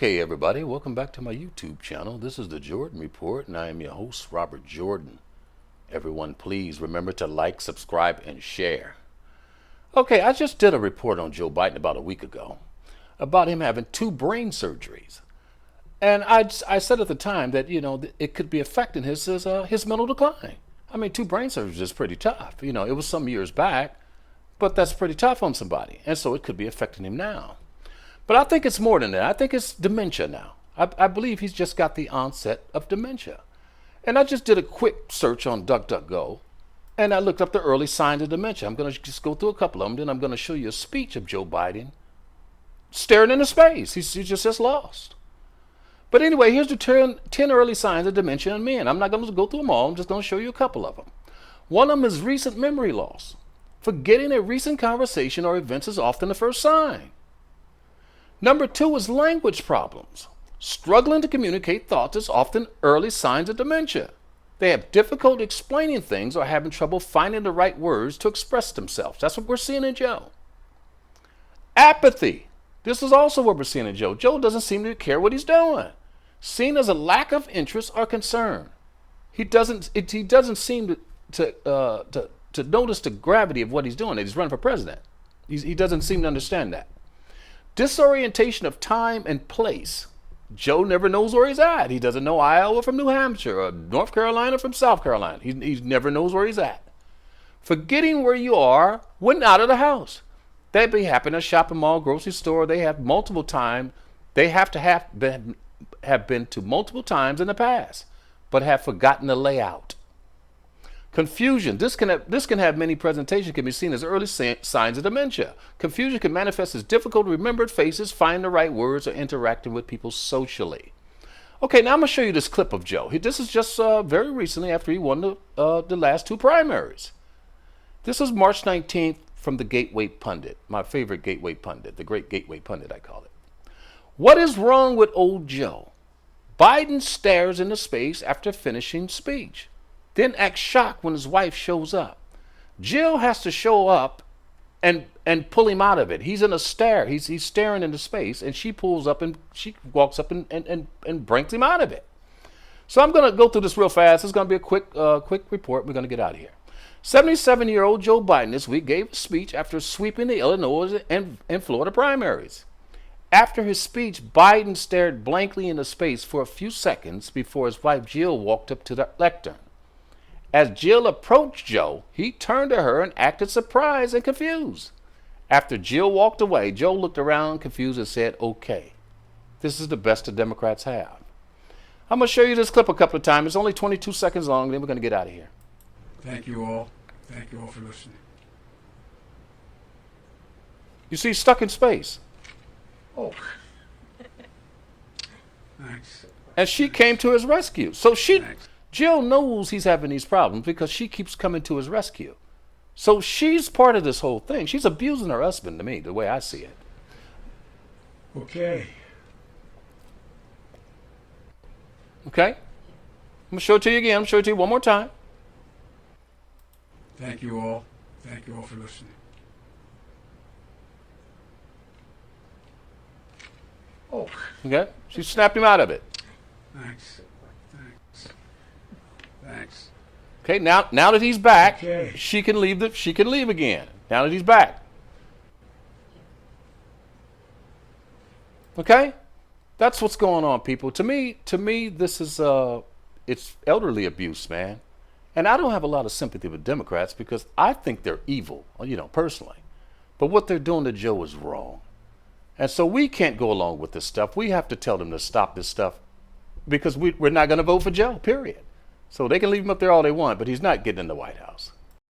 Okay, everybody, welcome back to my YouTube channel. This is the Jordan Report, and I am your host, Robert Jordan. Everyone, please remember to like, subscribe, and share. Okay, I just did a report on Joe Biden about a week ago about him having 2 brain surgeries. And I said at the time that, it could be affecting his mental decline. I mean, 2 brain surgeries is pretty tough. It was some years back, but that's pretty tough on somebody. And so it could be affecting him now. But I think it's more than that. I think it's dementia now. I believe he's just got the onset of dementia. And I just did a quick search on DuckDuckGo, and I looked up the early signs of dementia. I'm going to just go through a couple of them, then I'm going to show you a speech of Joe Biden staring into space. He's just lost. But anyway, here's the 10 early signs of dementia in men. I'm not going to go through them all. I'm just going to show you a couple of them. One of them is recent memory loss. Forgetting a recent conversation or events is often the first sign. Number 2 is language problems. Struggling to communicate thoughts is often early signs of dementia. They have difficulty explaining things or having trouble finding the right words to express themselves. That's what we're seeing in Joe. Apathy. This is also what we're seeing in Joe. Joe doesn't seem to care what he's doing. Seen as a lack of interest or concern. He doesn't seem to notice the gravity of what he's doing. He's running for president. He doesn't seem to understand that. Disorientation of time and place. Joe never knows where he's at. He doesn't know Iowa from New Hampshire or North Carolina from South Carolina. He never knows where he's at. Forgetting where you are when out of the house. That be happening at a shopping mall, grocery store. They have multiple times. They have been to multiple times in the past, but have forgotten the layout. Confusion. This can have many presentations, can be seen as early signs of dementia. Confusion can manifest as difficult to remember faces, find the right words, or interacting with people socially. Okay, now I'm going to show you this clip of Joe. This is just very recently after he won the last 2 primaries. This is March 19th from the Gateway Pundit, my favorite Gateway Pundit, the great Gateway Pundit, I call it. What is wrong with old Joe? Biden stares into space after finishing speech. Then acts shocked when his wife shows up. Jill has to show up and pull him out of it. He's in a stare. He's staring into space, and she pulls up and she walks up and brings him out of it. So I'm going to go through this real fast. It's going to be a quick report. We're going to get out of here. 77-year-old Joe Biden this week gave a speech after sweeping the Illinois and Florida primaries. After his speech, Biden stared blankly into space for a few seconds before his wife Jill walked up to the lectern. As Jill approached Joe, he turned to her and acted surprised and confused. After Jill walked away, Joe looked around confused and said, "Okay, this is the best the Democrats have." I'm going to show you this clip a couple of times. It's only 22 seconds long, then we're going to get out of here. Thank you all. Thank you all for listening. You see, he's stuck in space. Oh. Thanks. And she came to his rescue. So Thanks. Jill knows he's having these problems because she keeps coming to his rescue. So she's part of this whole thing. She's abusing her husband, to me, the way I see it. Okay. Okay? I'm going to show it to you again. I'm going to show it to you one more time. Thank you all. Thank you all for listening. Oh. Okay? She snapped him out of it. Thanks. Thanks. Thanks. Okay, now that he's back, Okay. she can leave again. Now that he's back. Okay? That's what's going on, people. To me, this is it's elderly abuse, man. And I don't have a lot of sympathy with Democrats because I think they're evil, personally. But what they're doing to Joe is wrong. And so we can't go along with this stuff. We have to tell them to stop this stuff because we're not going to vote for Joe, period. So they can leave him up there all they want, but he's not getting in the White House.